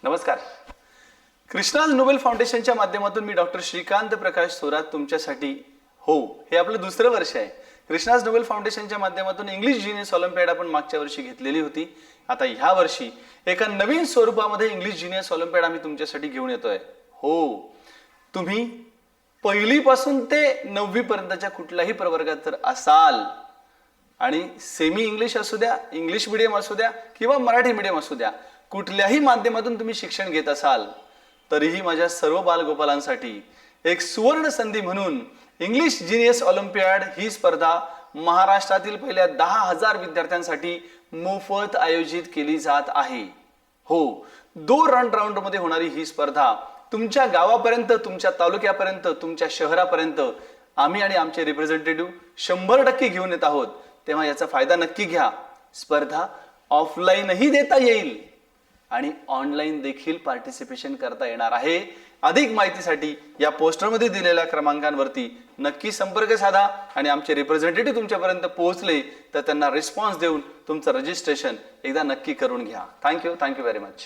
नमस्कार. कृष्णाज नोबेल फाउंडेशनच्या माध्यमातून मी डॉक्टर श्रीकांत प्रकाश थोरात तुमच्यासाठी हे आपलं दुसरं वर्ष आहे. कृष्णाज नोबेल फाउंडेशनच्या माध्यमातून इंग्लिश जीनियस ऑलिम्पियाड आपण मागच्या वर्षी घेतलेली होती. आता ह्या वर्षी एका नवीन स्वरूपामध्ये इंग्लिश जीनियस ऑलिम्पियाड आम्ही तुमच्यासाठी घेऊन येतोय. तुम्ही पहिलीपासून ते 9वी पर्यंतच्या कुठल्याही प्रवर्गात जर असाल आणि सेमी इंग्लिश असू द्या, इंग्लिश मीडियम असू द्या किंवा मराठी मीडियम असू द्या, कुठल्याही माध्यमातून तुम्ही शिक्षण घेत असाल तरीही माझ्या सर्व बालगोपालांसाठी एक सुवर्ण संधी म्हणून इंग्लिश जीनियस ऑलिम्पियाड ही स्पर्धा महाराष्ट्रातील पहिल्या 10,000 विद्यार्थ्यांसाठी मोफत आयोजित केली जात आहे. 2 राउंड मध्ये होणारी ही स्पर्धा तुमच्या गावापर्यंत, तुमच्या तालुक्यापर्यंत, तुमच्या शहरापर्यंत आम्ही आणि आमचे रिप्रेझेंटेटिव्ह 100% घेऊन येत आहोत. तेव्हा याचा फायदा नक्की घ्या. स्पर्धा ऑफलाईनही देता येईल आणि ऑनलाईन देखील पार्टिसिपेशन करता येणार आहे. अधिक माहितीसाठी या पोस्टरमध्ये दिलेल्या क्रमांकांवरती नक्की संपर्क साधा आणि आमचे रिप्रेझेंटेटिव्ह तुमच्यापर्यंत पोहोचले तर त्यांना रिस्पॉन्स देऊन तुमचं रजिस्ट्रेशन एकदा नक्की करून घ्या. Thank you very much.